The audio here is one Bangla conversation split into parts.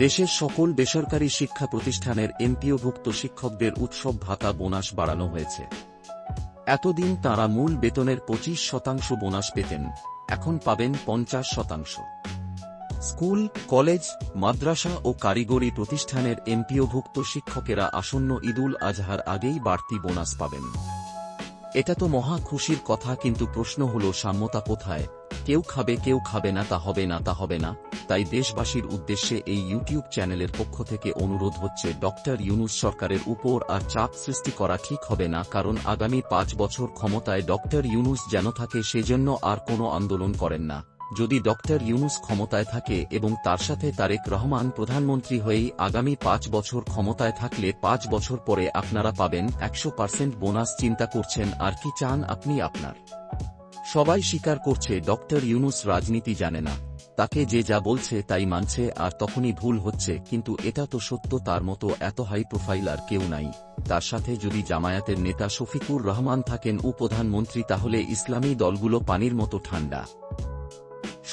দেশের সকল বেসরকারি শিক্ষা প্রতিষ্ঠানের এমপিওভুক্ত শিক্ষকদের উৎসব ভাতা বোনাস বাড়ানো হয়েছে। এতদিন তাঁরা মূল বেতনের 25% বোনাস পেতেন, এখন পাবেন 50%। স্কুল, কলেজ, মাদ্রাসা ও কারিগরি প্রতিষ্ঠানের এমপিওভুক্ত শিক্ষকেরা আসন্ন ঈদুল আজহার আগেই বাড়তি বোনাস পাবেন। এটা তো মহা খুশির কথা, কিন্তু প্রশ্ন হল সাম্যতা কোথায়? কেউ খাবে কেউ খাবে না, তা হবে না। তাই দেশবাসীর উদ্দেশ্যে এই ইউটিউব চ্যানেলের পক্ষ থেকে অনুরোধ হচ্ছে, ডক্টর ইউনূস সরকারের উপর আর চাপ সৃষ্টি করা ঠিক হবে না, কারণ আগামী 5 বছর ক্ষমতায় ডক্টর ইউনূস যেন থাকে, সেজন্য আর কোনো আন্দোলন করেন না। যদি ডক্টর ইউনূস ক্ষমতায় থাকে এবং তার সাথে তারেক রহমান প্রধানমন্ত্রী হয়েই আগামী 5 বছর ক্ষমতায় থাকলে 5 বছর পরে আপনারা পাবেন 100% বোনাস। চিন্তা করছেন আর কি চান আপনি আপনার? সবাই স্বীকার করছে ডক্টর ইউনূস রাজনীতি জানে না, তাকে যে যা বলছে তাই মানছে, আর তখনই ভুল হচ্ছে। কিন্তু এটা তো সত্য, তার মতো এত হাই প্রোফাইল আর কেউ নাই। তার সাথে যদি জামায়াতের নেতা শফিকুর রহমান থাকেন উপপ্রধানমন্ত্রী, তাহলে ইসলামী দলগুলো পানির মতো ঠান্ডা।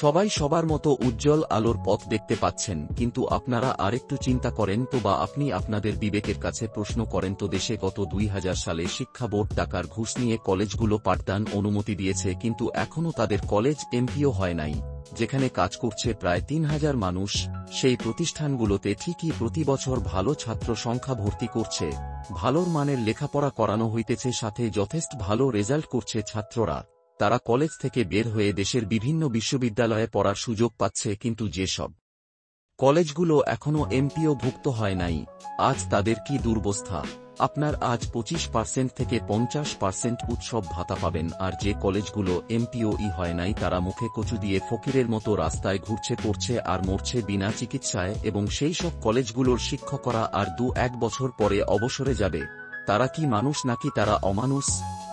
সবাই সবার মতো উজ্জ্বল আলোর পথ দেখতে পাচ্ছেন। কিন্তু আপনারা আরেকটু চিন্তা করেন তো, বা আপনি আপনাদের বিবেকের কাছে প্রশ্ন করেন তো, দেশে গত 2000 সালে শিক্ষা বোর্ড টাকার ঘুষ নিয়ে কলেজগুলো পাঠদান অনুমতি দিয়েছে, কিন্তু এখনও তাদের কলেজ এমপিও হয় নাই। যেখানে কাজ করছে প্রায় 3000 মানুষ, সেই প্রতিষ্ঠানগুলোতে ঠিকই প্রতি বছর ভালো ছাত্র সংখ্যা ভর্তি করছে, ভালোর মানের লেখাপড়া করানো হইতেছে, সাথে যথেষ্ট ভালো রেজাল্ট করছে ছাত্ররা। তারা কলেজ থেকে বের হয়ে দেশের বিভিন্ন বিশ্ববিদ্যালয়ে পড়ার সুযোগ পাচ্ছে, কিন্তু যেসব কলেজগুলো এখনও এমপিও ভুক্ত হয় নাই, আজ তাদের কি দুরবস্থা! আপনার আজ 25% থেকে 50% উৎসব ভাতা পাবেন, আর যে কলেজগুলো এমপিওই হয় নাই তারা মুখে কচু দিয়ে ফকিরের মতো রাস্তায় ঘুরছে, পড়ছে আর মরছে বিনা চিকিৎসায়। এবং সেই সব কলেজগুলোর শিক্ষকরা আর 2-1 বছর পরে অবসরে যাবে। তারা কি মানুষ নাকি তারা অমানুষ?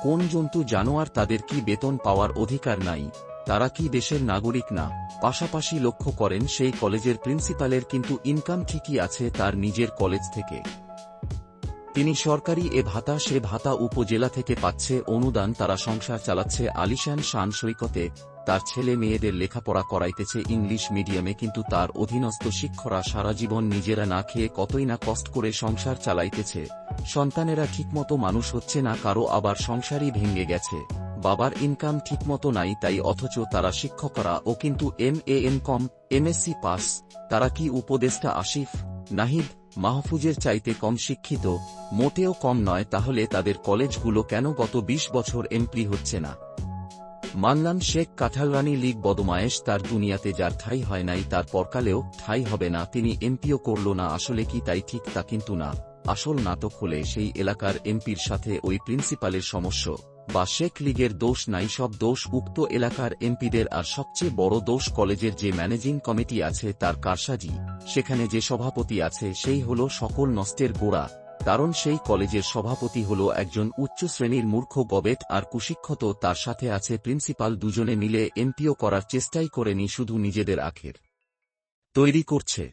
কোন জন্তু জানোয়ার? তাদের কি বেতন পাওয়ার অধিকার নাই? তারা কি দেশের নাগরিক না? পাশাপাশি লক্ষ্য করেন সেই কলেজের প্রিন্সিপালের কিন্তু ইনকাম ঠিকই আছে তার নিজের কলেজ থেকে। তিনি সরকারি এ ভাতা সে ভাতা উপজেলা থেকে পাচ্ছে, অনুদান। তারা সংসার চালাচ্ছে আলিশান শান সৈকতে, তার ছেলে মেয়েদের লেখাপড়া করাইতেছে ইংলিশ মিডিয়ামে, কিন্তু তার অধীনস্থ শিক্ষকরা সারা জীবন নিজেরা না খেয়ে কতই না কষ্ট করে সংসার চালাইতেছে। সন্তানেরা ঠিকমতো মানুষ হচ্ছে না, কারো আবার সংসারই ভেঙে গেছে, বাবার ইনকাম ঠিকমতো নাই তাই। অথচ তারা শিক্ষকরা ও কিন্তু MA-M.Com, MSc পাস। তারা কি উপদেষ্টা আসিফ, নাহিদ, মাহফুজের চাইতে কম শিক্ষিত? মোটেও কম নয়। তাহলে তাদের কলেজগুলো কেন গত 20 বছর এমপি হচ্ছে না? মানলাম শেখ কাঁঠালরানী লীগ বদমায়েশ, তার দুনিয়াতে যার ঠাঁই হয় নাই তার পরকালেও ঠাঁই হবে না। তিনি এমপিও করল না, আসলে কি তাই ঠিক? তা কিন্তু না। আসল নাটক হলে সেই এলাকার এমপির সাথে ওই প্রিন্সিপালের সমস্যা, বা শেখ লীগের দোষ নাই, সব দোষ উক্ত এলাকার এমপিদের। আর সবচেয়ে বড় দোষ কলেজের যে ম্যানেজিং কমিটি আছে তার কারসাজি। সেখানে যে সভাপতি আছে সেই হল সকল নষ্টের গোড়া, কারণ সেই কলেজের সভাপতি হল একজন উচ্চ শ্রেণীর মূর্খ গবেট আর কুশিক্ষত। তার সাথে আছে প্রিন্সিপাল, দুজনে মিলে এমপিও করার চেষ্টাই করেনি, শুধু নিজেদের আখের তৈরি করছে।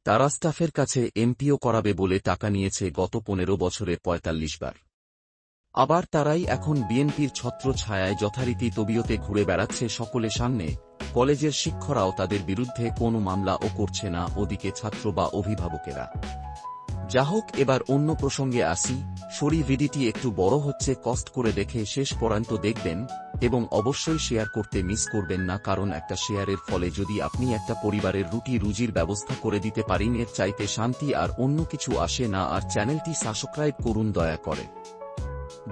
তারা স্টাফের কাছে এমপিও করাবে বলে টাকা নিয়েছে গত 15 বছরে 45 বার। আবার তারাই এখন বিএনপির ছত্র ছায়ায় যথারীতি তবিয়তে ঘুরে বেড়াচ্ছে সকলের সামনে। কলেজের শিক্ষকরাও তাদের বিরুদ্ধে কোনো মামলাও করছে না, ওদিকে ছাত্র বা অভিভাবকেরা। যা হোক, এবার অন্য প্রসঙ্গে আসি। ভিডিওটি একটু বড় হচ্ছে, কষ্ট করে দেখে শেষ পর্যন্ত দেখবেন এবং অবশ্যই শেয়ার করতে মিস করবেন না, কারণ একটা শেয়ারের ফলে যদি আপনি একটা পরিবারের রুটি রুজির ব্যবস্থা করে দিতে পারেন, এর চাইতে শান্তি আর অন্য কিছু আসে না। আর চ্যানেলটি সাবস্ক্রাইব করুন দয়া করে।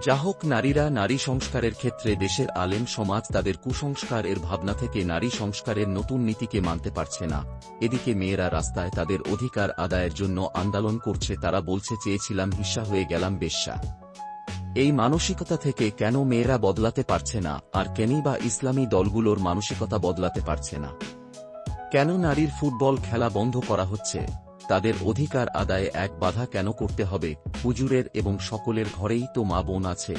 যা হোক, নারীরা নারী সংস্কারের ক্ষেত্রে দেশের আলেম সমাজ তাদের কুসংস্কার এর ভাবনা থেকে নারী সংস্কারের নতুন নীতিকে মানতে পারছে না। এদিকে মেয়েরা রাস্তায় তাদের অধিকার আদায়ের জন্য আন্দোলন করছে। তারা বলছে, চেয়েছিলাম হিস্সা হয়ে গেলাম বেশ্যা। এই মানসিকতা থেকে কেন মেয়েরা বদলাতে পারছে না? আর কেনই বা ইসলামী দলগুলোর মানসিকতা বদলাতে পারছে না? কেন নারীর ফুটবল খেলা বন্ধ করা হচ্ছে? তাদের অধিকার আদায়ে এক বাধা কেন করতে হবে? হুজুরের এবং সকলের ঘরেই তো মা বোন আছে,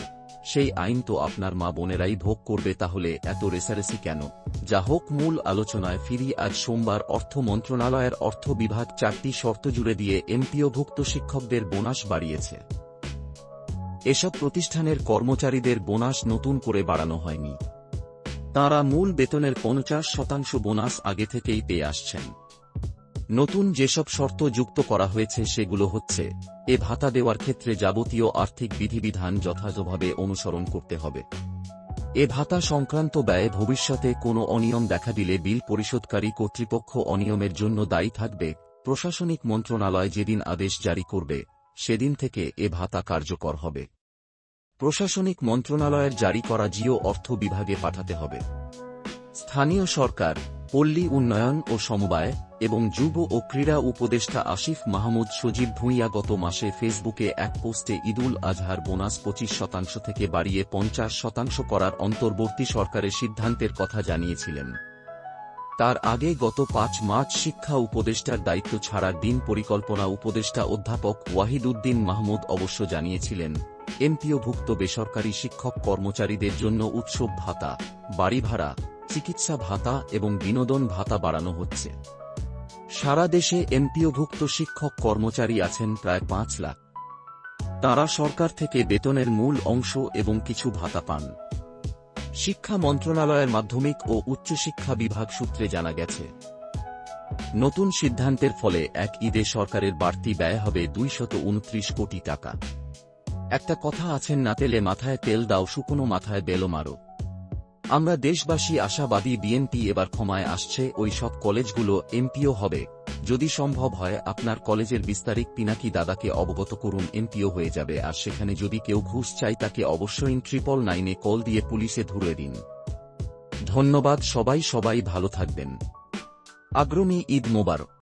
সেই আইন তো আপনার মা বোনেরাই ভোগ করবে, তাহলে এত রেসারেসি কেন? যা হোক, মূল আলোচনায় ফিরি। আজ সোমবার অর্থ মন্ত্রণালয়ের অর্থ বিভাগ 4টি শর্ত জুড়ে দিয়ে এমপিওভুক্ত শিক্ষকদের বোনাস বাড়িয়েছে। এসব প্রতিষ্ঠানের কর্মচারীদের বোনাস নতুন করে বাড়ানো হয়নি। তাঁরা মূল বেতনের 50% বোনাস আগে থেকেই পেয়ে আসছেন। নতুন যেসব শর্ত যুক্ত করা হয়েছে সেগুলো হচ্ছে, এ ভাতা দেওয়ার ক্ষেত্রে যাবতীয় আর্থিক বিধিবিধান যথাযথভাবে অনুসরণ করতে হবে। এ ভাতা সংক্রান্ত ব্যয়ে ভবিষ্যতে কোনো অনিয়ম দেখা দিলে বিল পরিশোধকারী কর্তৃপক্ষ অনিয়মের জন্য দায়ী থাকবে। প্রশাসনিক মন্ত্রণালয় যেদিন আদেশ জারি করবে সেদিন থেকে এ ভাতা কার্যকর হবে। প্রশাসনিক মন্ত্রণালয়ের জারি করা জিও অর্থ বিভাগে পাঠাতে হবে। স্থানীয় সরকার, পল্লী উন্নয়ন ও সমবায় এবং যুব ও ক্রীড়া উপদেষ্টা আসিফ মাহমুদ সজীব ভুঁইয়া গত মাসে ফেসবুকে এক পোস্টে ঈদুল আজহার বোনাস 25% থেকে বাড়িয়ে 50% করার অন্তর্বর্তী সরকারের সিদ্ধান্তের কথা জানিয়েছিলেন। তার আগে গত 5 মার্চ শিক্ষা উপদেষ্টার দায়িত্ব ছাড়ার দিন পরিকল্পনা উপদেষ্টা অধ্যাপক ওয়াহিদ উদ্দিন মাহমুদ অবশ্য জানিয়েছিলেন, এমপিওভুক্ত বেসরকারি শিক্ষক কর্মচারীদের জন্য উৎসব ভাতা, বাড়ি ভাড়া, চিকিৎসা ভাতা এবং বিনোদন ভাতা বাড়ানো হচ্ছে। সারা দেশে এমপিওভুক্ত শিক্ষক কর্মচারী আছেন প্রায় 5 লাখ। তাঁরা সরকার থেকে বেতনের মূল অংশ এবং কিছু ভাতা পান। শিক্ষা মন্ত্রণালয়ের মাধ্যমিক ও উচ্চশিক্ষা বিভাগ সূত্রে জানা গেছে, নতুন সিদ্ধান্তের ফলে এক ঈদে সরকারের বাড়তি ব্যয় হবে 229 কোটি টাকা। একটা কথা আছেন, না তেলে মাথায় তেল দাও, শুকনো মাথায় বেলো মারো। আমরা দেশবাসী আশাবাদী বিএনপি এবার ক্ষমায় আসছে। ওই সব কলেজগুলো এমপিও হবে। যদি সম্ভব হয় আপনার কলেজের বিস্তারিত পিনাকি দাদাকে অবগত করুন, এমপিও হয়ে যাবে। আর সেখানে যদি কেউ ঘুষ চায় তাকে অবশ্যই 999 কল দিয়ে পুলিশে ধরিয়ে দিন। ধন্যবাদ সবাই ভালো থাকবেন। আগ্রমী ঈদ মোবারক।